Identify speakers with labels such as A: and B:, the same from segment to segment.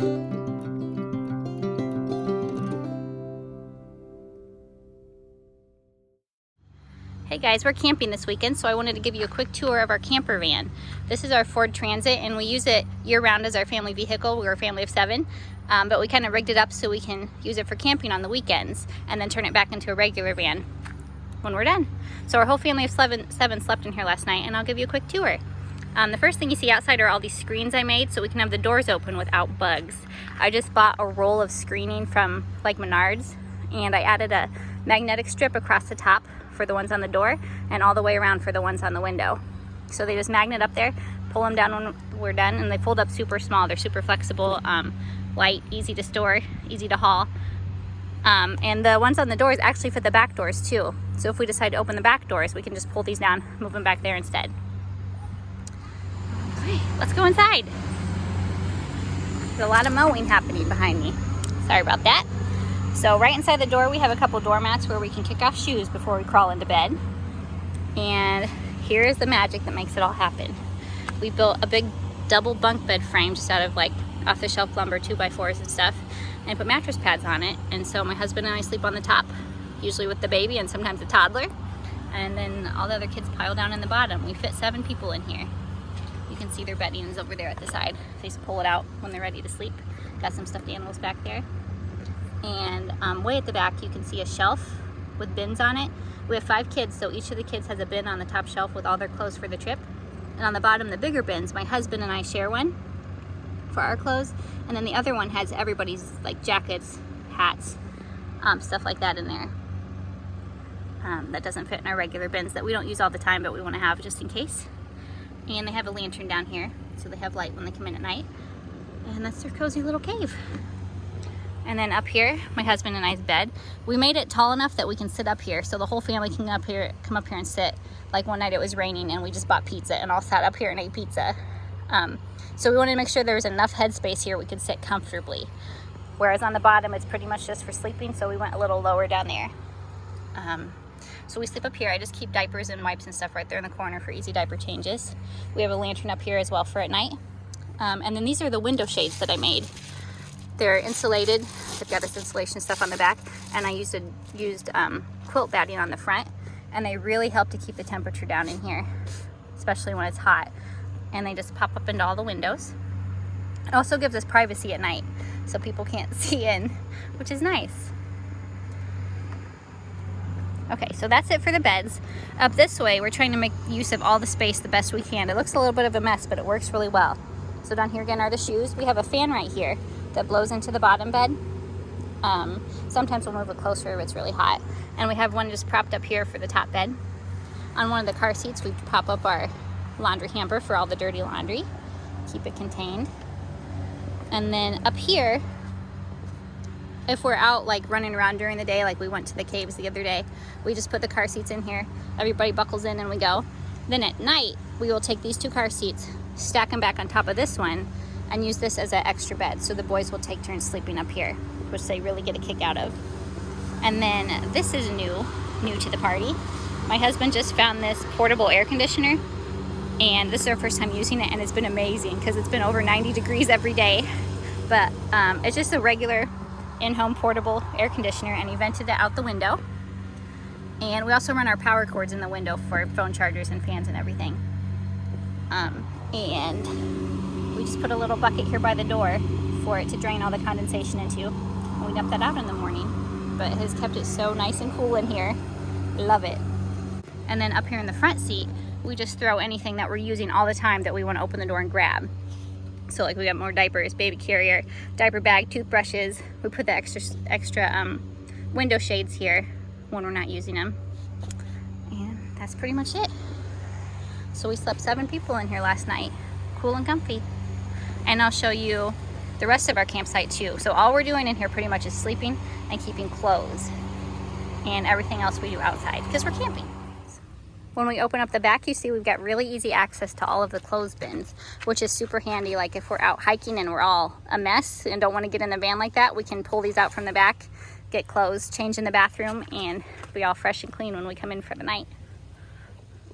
A: Hey guys, we're camping this weekend, so I wanted to give you a quick tour of our camper van. This is our Ford Transit, and we use it year-round as our family vehicle. We're a family of 7, but we kind of rigged it up so we can use it for camping on the weekends and then turn it back into a regular van when we're done. So our whole family of seven slept in here last night, and I'll give you a quick tour. The first thing you see outside are all these screens I made so we can have the doors open without bugs. I just bought a roll of screening from like Menards, and I added a magnetic strip across the top for the ones on the door and all the way around for the ones on the window. So they just magnet up there, pull them down when we're done, and they fold up super small. They're super flexible, light, easy to store, easy to haul. And the ones on the doors actually fit the back doors too. So if we decide to open the back doors, we can just pull these down, move them back there instead. Okay, let's go inside. There's a lot of mowing happening behind me. Sorry about that. So right inside the door, we have a couple doormats where we can kick off shoes before we crawl into bed. And here is the magic that makes it all happen. We built a big double bunk bed frame just out of like off-the-shelf lumber, 2x4s and stuff, and put mattress pads on it. And so my husband and I sleep on the top, usually with the baby and sometimes a toddler. And then all the other kids pile down in the bottom. We fit 7 people in here. You can see their beddings over there at the side. They just pull it out when they're ready to sleep. Got some stuffed animals back there. And way at the back, you can see a shelf with bins on it. We have 5 kids, so each of the kids has a bin on the top shelf with all their clothes for the trip. And on the bottom, the bigger bins, my husband and I share one for our clothes. And then the other one has everybody's like jackets, hats, stuff like that in there. That doesn't fit in our regular bins that we don't use all the time, but we want to have just in case. And they have a lantern down here, so they have light when they come in at night. And that's their cozy little cave. And then up here, my husband and I's bed. We made it tall enough that we can sit up here, so the whole family can come up here and sit. Like one night it was raining and we just bought pizza and all sat up here and ate pizza. So we wanted to make sure there was enough headspace here we could sit comfortably. Whereas on the bottom, it's pretty much just for sleeping, so we went a little lower down there. So we sleep up here. I just keep diapers and wipes and stuff right there in the corner for easy diaper changes. We have a lantern up here as well for at night. And then these are the window shades that I made. They're insulated. They've got this insulation stuff on the back, and I used quilt batting on the front, and they really help to keep the temperature down in here, especially when it's hot. And they just pop up into all the windows. It also gives us privacy at night, so people can't see in, which is nice. Okay, so that's it for the beds. Up this way, we're trying to make use of all the space the best we can. It looks a little bit of a mess, but it works really well. So down here again are the shoes. We have a fan right here that blows into the bottom bed. Sometimes we'll move it closer if it's really hot. And we have one just propped up here for the top bed. On one of the car seats, we pop up our laundry hamper for all the dirty laundry. Keep it contained. And then up here, if we're out like running around during the day, like we went to the caves the other day, we just put the car seats in here. Everybody buckles in and we go. Then at night, we will take these 2 car seats, stack them back on top of this one, and use this as an extra bed. So the boys will take turns sleeping up here, which they really get a kick out of. And then this is new to the party. My husband just found this portable air conditioner, and this is our first time using it, and it's been amazing because it's been over 90 degrees every day. But it's just a regular in-home portable air conditioner, and he vented it out the window. And we also run our power cords in the window for phone chargers and fans and everything. And we just put a little bucket here by the door for it to drain all the condensation into. And we dump that out in the morning. But it has kept it so nice and cool in here. Love it. And then up here in the front seat, we just throw anything that we're using all the time that we want to open the door and grab. So like we got more diapers, baby carrier, diaper bag, toothbrushes. We put the extra window shades here when we're not using them. And that's pretty much it. So we slept 7 people in here last night, cool and comfy. And I'll show you the rest of our campsite too. So all we're doing in here pretty much is sleeping and keeping clothes, and everything else we do outside because we're camping. When we open up the back, you see we've got really easy access to all of the clothes bins, which is super handy. Like if we're out hiking and we're all a mess and don't want to get in the van like that, we can pull these out from the back, get clothes, change in the bathroom, and be all fresh and clean when we come in for the night.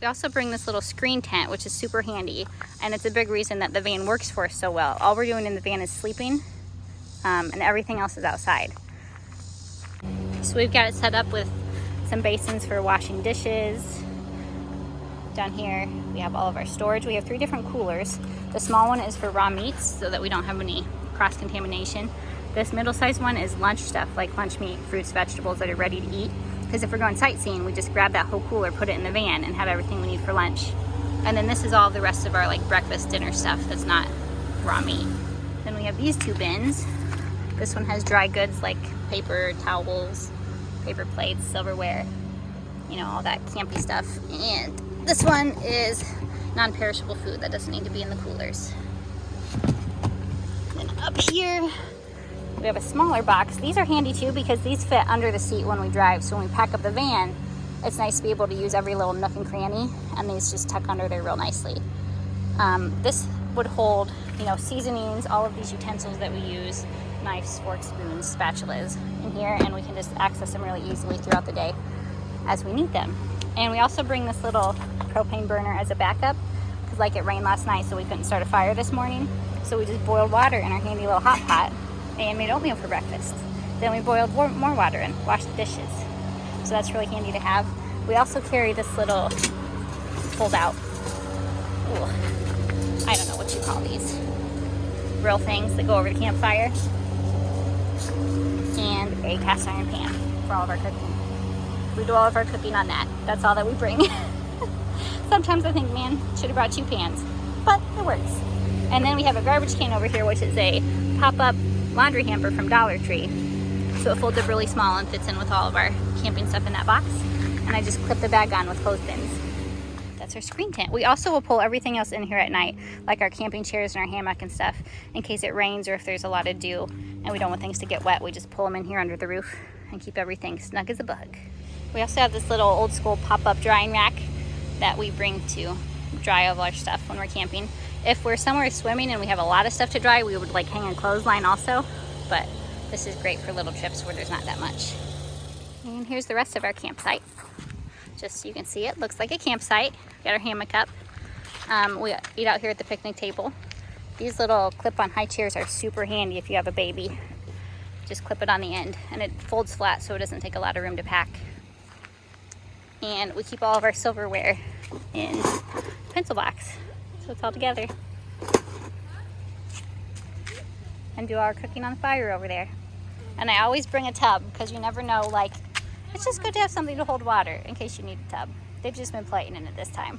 A: We also bring this little screen tent, which is super handy, and it's a big reason that the van works for us so well. All we're doing in the van is sleeping and everything else is outside. So we've got it set up with some basins for washing dishes. Down here we have all of our storage. We have 3 different coolers. The small one is for raw meats so that we don't have any cross-contamination. This middle-sized one is lunch stuff, like lunch meat, fruits, vegetables that are ready to eat. Because if we're going sightseeing, we just grab that whole cooler, put it in the van, and have everything we need for lunch. And then this is all the rest of our like breakfast, dinner stuff that's not raw meat. Then we have these 2 bins. This one has dry goods like paper towels, paper plates, silverware, you know, all that campy stuff. And this one is non-perishable food that doesn't need to be in the coolers. Then up here, we have a smaller box. These are handy too because these fit under the seat when we drive. So when we pack up the van, it's nice to be able to use every little nook and cranny, and these just tuck under there real nicely. This would hold, you know, seasonings, all of these utensils that we use, knives, forks, spoons, spatulas in here, and we can just access them really easily throughout the day as we need them. And we also bring this little propane burner as a backup because like it rained last night, so we couldn't start a fire this morning. So we just boiled water in our handy little hot pot and made oatmeal for breakfast. Then we boiled more water and washed the dishes. So that's really handy to have. We also carry this little fold out, I don't know what you call these, grill things that go over the campfire, and a cast iron pan for all of our cooking. We do all of our cooking on that. That's all that we bring. Sometimes I think, man, should have brought 2 pans, but it works. And then we have a garbage can over here, which is a pop-up laundry hamper from Dollar Tree. So it folds up really small and fits in with all of our camping stuff in that box. And I just clip the bag on with clothespins. That's our screen tent. We also will pull everything else in here at night, like our camping chairs and our hammock and stuff, in case it rains or if there's a lot of dew and we don't want things to get wet. We just pull them in here under the roof and keep everything snug as a bug. We also have this little old school pop-up drying rack that we bring to dry all our stuff when we're camping. If we're somewhere swimming and we have a lot of stuff to dry, we would like hang a clothesline also, but this is great for little trips where there's not that much. And here's the rest of our campsite. Just so you can see it, looks like a campsite. Got our hammock up. We eat out here at the picnic table. These little clip-on high chairs are super handy if you have a baby. Just clip it on the end and it folds flat so it doesn't take a lot of room to pack. And we keep all of our silverware in a pencil box, so it's all together. And do our cooking on the fire over there. And I always bring a tub because you never know, like, it's just good to have something to hold water in case you need a tub. They've just been playing in it this time.